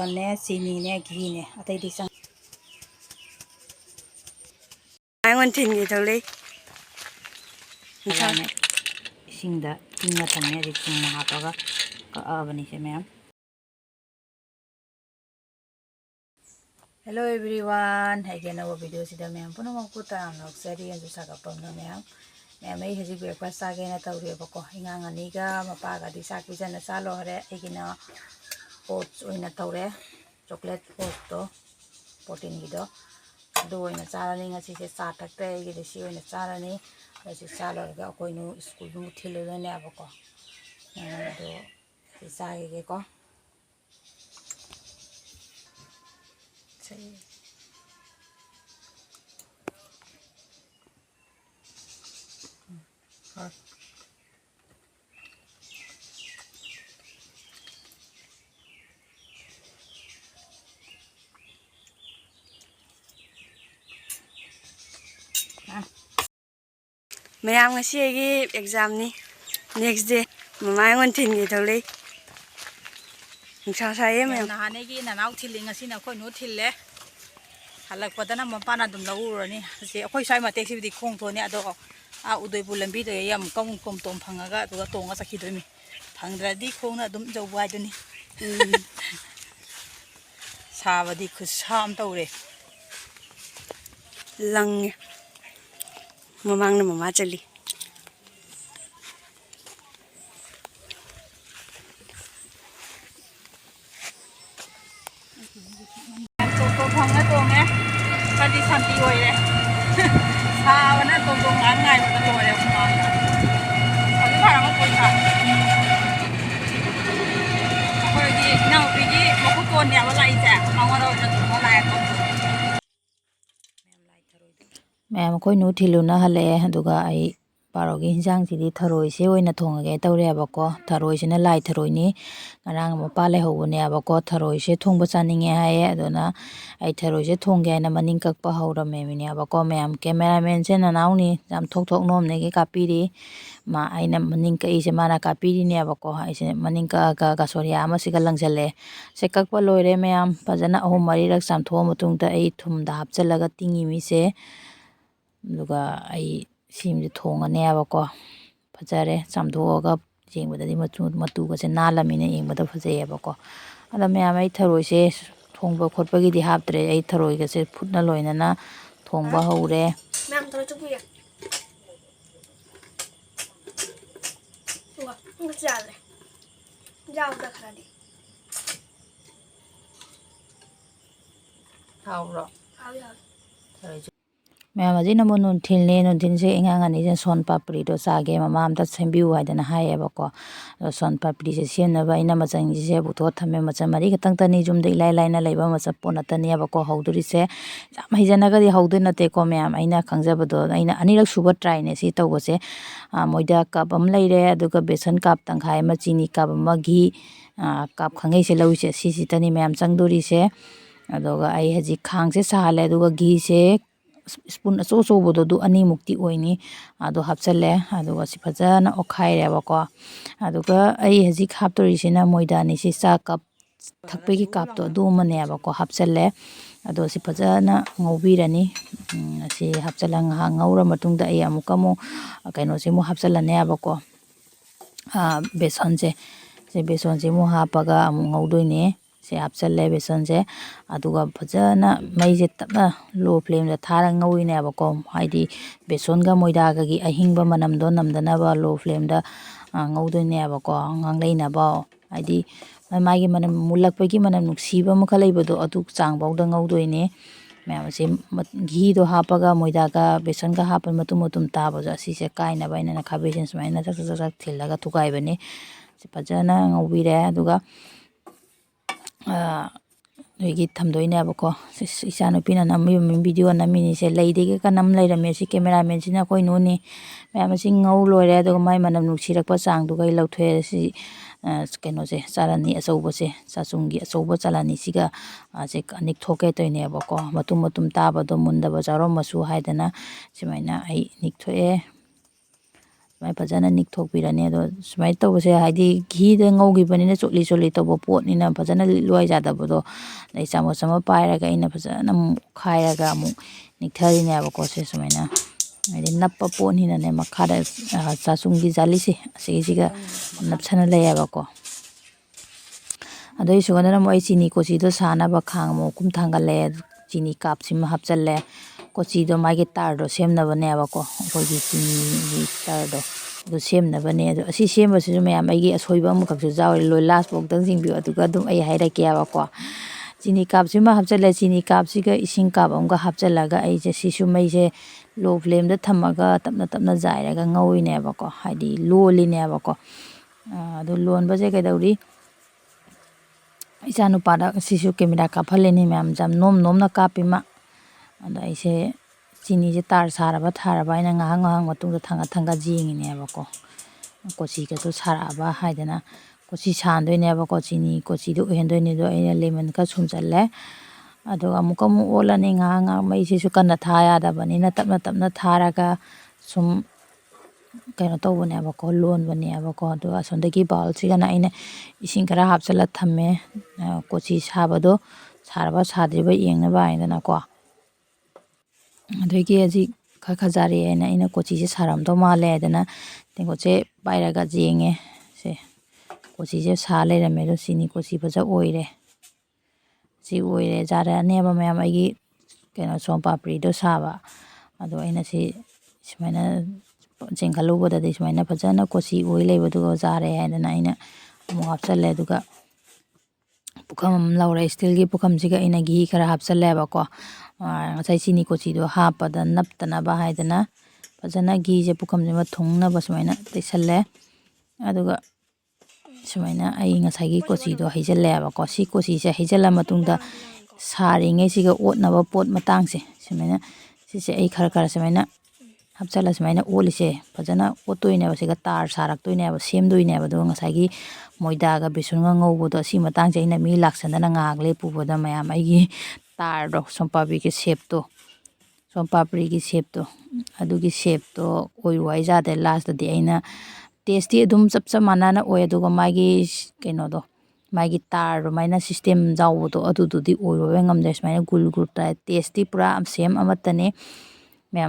ne sini ne ghi ne atai di sang ai ngon tin gi tole ne singda tinga thamne di thum ha paga ka abani se ma'am. Hello everyone, again our video sida ma'am puno mo ko Taramna Okchari and sakapam na ma'am. Ma'am ai haji breakfast again na tawri bako hingang ani ga mapaga di sakpi jana salo hare egina oats oina tawre chocolate oats to protein gido do oina charani ngasi se sa thakte gi de si oina charani asi salo ga koinu school mu thilo ne abako do sa ge ko mayam ngasi gi exam ni next day mama ngon tin gi tole sa sa ye mayam na hane gi na nau thiling ngasi na khoi nu thille halak padana mapana dum laurani se khoi sai ma taxi di khong thoni ado a Udaipur lambi de yam kom tom phangaga to tonga sakhi domi phangdradi khongna dum jawai duni sabadi khusam tawre lang mamang na mama chali to phanga to nge kadi santi oire sawana to ngai ma to oire ma abi phara ma koi ka koi di nau bi gi mo ko kon ya wala ite mangoro na to wala ya to ma'am koi nu thiluna hale aduga ai parogi hinjang sidi tharoi se oina thongage tawre abako tharoi sina lai tharoi ni ngarang ma pale hobune abako tharoi se thongba chaninge haye adona ai tharoi se thongge na maning kakpa haurame mini abako ma'am cameraman se nanauni jam thok nom ne ge kapiri ma aina maning ka ise mana kapiri ni abako aise maning ka soria ama siga langjale se kakpa loire ma'am pajana ahum mari rak samtho mutungta ai thumda hapchalaga tingi mi se duga ai simje thongane abako fajare samdoga jengbadadi matu ga se nalamine yengbada fajay abako ada ma'am ai tharoi se thongba khotpa gi di haptre ai tharoi ga se phutna loina na thongba haure ma'am tharoi chupu ya wa ngchale jaw da khadi hauro aw ma'am aji namu nun thilne se ingang ani se Soan Papdi do sage mama amta sembiu haidana haye bako Soan Papdi se siena ba ina machang ji se butho thame machang mari katang tani jum de lai na leiba macha pona tani abako hauduri se jam hijana ga di haudu na te ko ma'am aina khangjaba do aina anirak suba try ne si tawbo se moida cup am leire aduga besan cup tangkhai ma chini cup ma ghi cup khangai se lawi se si tani ma'am changduri se aduga ai haji khang se sahale aduga ghi se spoon so bodo du ani mukti oini ado hapchale aduga si phajana okhaire bako aduga ai haji haptori sina moida ni si sa cup thakpe gi cup to du mane bako hapchale ado si phajana ngobirani si hapchala ngaura matungda ai amukamu kaino se mu hapchalane abako beson se mu hapaga amu ngaudoine se hapchale beson se aduga phajana maije tapna low flame da thara ngawine abako haidi beson ga moida ga gi ahingba manam do namdana ba low flame da ngawdoine abako ngangleina ba haidi magi manam mulakpagi manam nuksiba mukhalai bodo adu changbawda ngawdoine ma'am se ghi do hapaga moida ga beson ga hapan matum taba ja si se kaina ba ina khabesen smaina sak thilaga thukai bani se phajana ngawbire aduga noigi thamdoine abako isa no pina nammi video namini se leidege kanam leirame si cameraman sina koi nuni ma'am si ngau loire aduga mai manam nuksirakpa chang du gai lauthe si keno se charani achouba se sachungi achouba chalani siga se anik thoke toine abako matum taba do mundaba jaro masu haidana simaina ai nik thoe ꯁꯨꯃꯥꯏꯅ ꯐꯖꯅ ꯅꯤꯛꯊꯣꯛꯄꯤꯔꯅꯤ ꯑꯗꯣ ꯁꯨꯃꯥꯏꯅ ꯇꯧꯕꯁꯦ ꯍꯥꯏꯗꯤ ꯘꯤꯗ ꯉꯧꯈꯤꯕꯅꯤꯅ ꯆꯣꯠꯂꯤ ꯆꯣꯠꯂꯤ ꯇꯧꯕ ꯄꯣꯠꯅꯤꯅ ꯐꯖꯅ ꯂꯤꯠꯂꯨ ꯌꯥꯗꯕꯗꯣ ꯑꯗꯩ ꯆꯥꯃꯁ ꯑꯃ ꯄꯥꯏꯔꯒ ꯑꯩꯅ ꯐꯖꯅ ꯑꯃꯨꯛ ꯈꯥꯏꯔꯒ ꯑꯃꯨꯛ ꯅꯤꯛꯊꯔꯤꯅꯦꯕꯀꯣ ꯁꯦ ꯁꯨꯃꯥꯏꯅ ꯍꯥꯏꯗꯤ ꯅꯞꯄ ꯄꯣꯠꯅꯤꯅꯅꯦ ꯃꯈꯥꯗ ꯆꯥꯁꯨꯡꯒꯤ ꯖꯥꯂꯤꯁꯦ ꯑꯁꯤꯒꯤꯁꯤꯒ ꯅꯞꯁꯟꯅ ꯂꯩꯌꯦꯕꯀꯣ ꯑꯗꯩ ꯁꯣꯟꯗꯅ ꯑꯃꯨꯛ ꯑꯩ ꯆꯤꯅꯤ ꯀꯣꯆꯤꯗꯣ ꯁꯥꯅꯕ ꯈꯥꯡ ꯑꯃꯨꯛ ꯀꯨꯝ ꯊꯥꯡꯒꯠꯂꯦ ꯆꯤꯅꯤ ꯀꯥꯞꯁꯤꯃ ꯍꯥꯞꯆꯜꯂꯦ ꯀꯣꯆꯤꯗꯣ ꯃꯥꯒꯤ ꯇꯥꯔꯗꯣ ꯁꯦꯝꯅꯕꯅꯦꯕꯀꯣ ꯑꯩꯈꯣꯏꯒꯤ ꯆꯤꯅꯤꯒꯤ ꯇꯥꯔꯗꯣ ꯑꯗꯨ ꯁꯦꯝꯅꯕꯅꯦ ꯑꯗꯣ ꯑꯁꯤ ꯁꯦꯝꯕꯁꯤꯁꯨ ꯃꯌꯥꯝ ꯑꯩꯒꯤ ꯑꯁꯣꯏꯕ ꯑꯃꯈꯛꯁꯨ ꯌꯥꯎꯔꯤ ꯂꯣꯏ ꯂꯥꯁ ꯐꯥꯎꯗꯪ ꯌꯦꯡꯕꯤꯌꯨ ꯑꯗꯨꯒ ꯑꯗꯨꯝ ꯑꯩ ꯍꯥꯏꯔꯛꯀꯦꯕꯀꯣ ꯆꯤꯅꯤ ꯀꯥꯞꯁꯤꯃ ꯍꯥꯞꯆꯜꯂꯦ ꯆꯤꯅꯤ ꯀꯥꯞꯁꯤꯒ ꯏꯁꯤꯡ ꯀꯥꯞ ꯑꯃꯒ ꯍꯥꯞꯆꯜꯂꯒ ꯑꯩꯁꯦ ꯁꯤꯁꯨ ꯃꯩꯁꯦ ꯂꯣ ꯐ꯭ꯂꯦꯝꯗ ꯊꯝꯃꯒ ꯇꯞꯅ ꯇꯞꯅ ꯖꯥꯏꯔꯒ ꯉꯧꯔꯤꯅꯦꯕꯀꯣ ꯍꯥꯏꯗꯤ ꯂꯣꯜꯂꯤꯅꯦꯕꯀꯣ ꯑꯗꯨ ꯂꯣꯟꯕꯁꯦ ꯀꯩꯗꯧꯔꯤ ꯏꯆꯥ ꯅꯨꯄꯥꯗ ꯁꯤꯁꯨ ꯀꯦꯃꯦꯔꯥ ꯀꯥꯞꯍꯜꯂꯤꯅꯤ ꯃꯌꯥꯝ ꯌꯥꯝ ꯅꯣꯝ ꯅꯣꯝꯅ ꯀꯥꯞꯄꯤꯃ ꯑꯗ ꯑꯩꯁꯦ ꯆꯤꯅꯤꯁꯦ ꯇꯥꯔ ꯁꯥꯔꯕ ꯊꯥꯔꯕ ꯑꯩꯅ ꯉꯥꯏꯍꯥꯛ ꯃꯇꯨꯡꯗ ꯊꯥꯡꯒꯠ ꯌꯦꯡꯉꯤꯅꯦꯕꯀꯣ ꯀꯣꯆꯤꯒꯗꯣ ꯁꯥꯔꯛꯑꯕ ꯍꯥꯏꯗꯅ ꯀꯣꯆꯤ ꯁꯥꯍꯟꯗꯣꯏꯅꯦꯕꯀꯣ ꯆꯤꯅꯤ ꯀꯣꯆꯤꯗꯣ ꯑꯣꯏꯍꯟꯗꯣꯏꯅꯦ ꯑꯗꯣ ꯑꯩꯅ ꯂꯦꯃꯟ ꯈꯔ ꯁꯨꯝꯖꯜꯂꯦ ꯑꯗꯨꯒ ꯑꯃꯨꯛ ꯑꯣꯠꯂꯅꯤ ꯉꯥꯏꯍꯥꯛ ꯃꯩꯁꯤꯁꯨ ꯀꯟꯅ ꯊꯥ ꯌꯥꯗꯕꯅꯤꯅ ꯇꯞꯅ ꯇꯞꯅ ꯊꯥꯔꯒ ꯁꯨꯝ ꯀꯩꯅꯣ ꯇꯧꯕꯅꯦꯕꯀꯣ ꯂꯣꯟꯕꯅꯦꯕꯀꯣ ꯑꯗꯨꯒ ꯑꯁꯣꯝꯗꯒꯤ ꯕꯥꯎꯜꯁꯤꯒꯅ ꯑꯩꯅ ꯏꯁꯤꯡ ꯈꯔ ꯍꯥꯞꯆꯜꯂ ꯊꯝꯃꯦ ꯀꯣꯆꯤ ꯁꯥꯕꯗꯣ ꯁꯥꯔꯕ ꯁꯥꯗ꯭ꯔꯤꯕ ꯌꯦꯡꯅꯕ ꯍꯥꯏꯗꯅꯀꯣ ꯑꯗꯒꯤ ꯍꯧꯖꯤꯛ ꯈꯔ ꯈꯖꯥꯔꯛꯑꯦꯅ ꯑꯩꯅ ꯀꯣꯆꯤꯁꯦ ꯁꯥꯔꯝꯗꯧ ꯃꯥꯜꯂꯦ ꯍꯥꯏꯗꯅ ꯇꯦꯡꯀꯣꯠꯁꯦ ꯄꯥꯏꯔꯒ ꯌꯦꯡꯉꯦ ꯁꯦ ꯀꯣꯆꯤꯁꯦ ꯁꯥ ꯂꯩꯔꯝꯃꯦ ꯑꯗꯣ ꯆꯤꯅꯤ ꯀꯣꯆꯤ ꯐꯖ ꯑꯣꯏꯔꯦ ꯁꯤ ꯑꯣꯏꯔꯦ ꯖꯥꯔꯛꯑꯅꯦꯕ ꯃꯌꯥꯝ ꯑꯩꯒꯤ ꯀꯩꯅꯣ ꯁꯣꯟ ꯄꯥꯄ꯭ꯔꯤꯗꯣ ꯁꯥꯕ ꯑꯗꯣ ꯑꯩꯅ ꯁꯤ ꯁꯨꯃꯥꯏꯅ ꯆꯦꯡꯈꯠꯂꯨꯕꯗꯗꯤ ꯁꯨꯃꯥꯏꯅ ꯐꯖꯅ ꯀꯣꯆꯤ ꯑꯣꯏ ꯂꯩꯕꯗꯨꯒ ꯖꯥꯔꯦ ꯍꯥꯏꯗꯅ ꯑꯩꯅ ꯑꯃꯨꯛ ꯍꯥꯞꯆꯜꯂꯦ ꯑꯗꯨꯒ ꯄꯨꯈꯝ ꯑꯃ ꯂꯧꯔꯦ ꯏꯁꯇꯤꯜꯒꯤ ꯄꯨꯈꯝꯁꯤꯒ ꯑꯩꯅ ꯘꯤ ꯈꯔ ꯍꯥꯞꯆꯜꯂꯦꯕꯀꯣ ꯉꯁꯥꯏ ꯆꯤꯅꯤ ꯀꯣꯆꯤꯗꯣ ꯍꯥꯞꯄꯗ ꯅꯞꯇꯅꯕ ꯍꯥꯏꯗꯅ ꯐꯖꯅ ꯘꯤꯁꯦ ꯄꯨꯈꯝꯁꯤꯃ ꯊꯨꯡꯅꯕ ꯁꯨꯃꯥꯏꯅ ꯇꯩꯁꯜꯂꯦ ꯑꯗꯨꯒ ꯁꯨꯃꯥꯏꯅ ꯑꯩ ꯉꯁꯥꯏꯒꯤ ꯀꯣꯆꯤꯗꯣ ꯍꯩꯖꯤꯜꯂꯦꯕꯀꯣ ꯁꯤ ꯀꯣꯆꯤꯁꯦ ꯍꯩꯖꯤꯜꯂ ꯃꯇꯨꯡꯗ ꯁꯥꯔꯤꯉꯩꯁꯤꯒ ꯑꯣꯠꯅꯕ ꯄꯣꯠ ꯃꯇꯥꯡꯁꯦ ꯁꯨꯃꯥꯏꯅ ꯁꯤꯁꯦ ꯑꯩ ꯈꯔ ꯁꯨꯃꯥꯏꯅ ꯍꯥꯞꯆꯜꯂ ꯁꯨꯃꯥꯏꯅ ꯑꯣꯠꯂꯤꯁꯦ ꯐꯖꯅ ꯑꯣꯠꯇꯣꯏꯅꯦꯕ ꯁꯤꯒ ꯇꯥꯔ ꯁꯥꯔꯛꯇꯣꯏꯅꯦꯕ ꯁꯦꯝꯗꯣꯏꯅꯦꯕ ꯑꯗꯨꯒ ꯉꯁꯥꯏꯒꯤ ꯃꯣꯏꯗꯥꯒ ꯕꯦꯁꯣꯟꯒ ꯉꯧꯕꯗꯣ ꯑꯁꯤ ꯃꯇꯥꯡꯁꯦ ꯑꯩꯅ ꯃꯤ ꯂꯥꯛꯁꯟꯗꯅ ꯉꯥꯏꯍꯥꯛ ꯂꯦꯞꯄꯨꯕꯗ ꯃꯌꯥꯝ ꯑꯩꯒꯤ ꯇꯥꯔꯗꯣ ꯁꯣꯟꯄꯥꯄ꯭ꯔꯤꯒꯤ ꯁꯦꯞꯇꯣ ꯁꯣꯟꯄꯥꯄ꯭ꯔꯤꯒꯤ ꯁꯦꯞꯇꯣ ꯑꯗꯨꯒꯤ ꯁꯦꯞꯇꯣ ꯑꯣꯏꯔꯨ ꯍꯥꯏꯖꯥꯗꯦ ꯂꯥꯁꯇꯗꯤ ꯑꯩꯅ ꯇꯦꯁꯇꯤ ꯑꯗꯨꯝ ꯆꯞ ꯃꯥꯟꯅꯅ ꯑꯣꯏ ꯑꯗꯨꯒ ꯃꯥꯒꯤ ꯀꯩꯅꯣꯗꯣ ꯃꯥꯒꯤ ꯇꯥꯔ ꯑꯗꯨꯃꯥꯏꯅ ꯁꯤꯁꯇꯦꯝ ꯌꯥꯎꯕꯗꯣ ꯑꯗꯨꯗꯨꯗꯤ ꯑꯣꯏꯔꯨꯕ ꯉꯝꯗ꯭ꯔꯦ ꯁꯨꯃꯥꯏꯅ ꯒꯨꯜ ꯇꯦꯁꯇꯤ ꯄꯨꯔꯥ ꯁꯦꯝ ꯑꯃꯠꯇꯅꯦ ꯃꯌꯥꯝ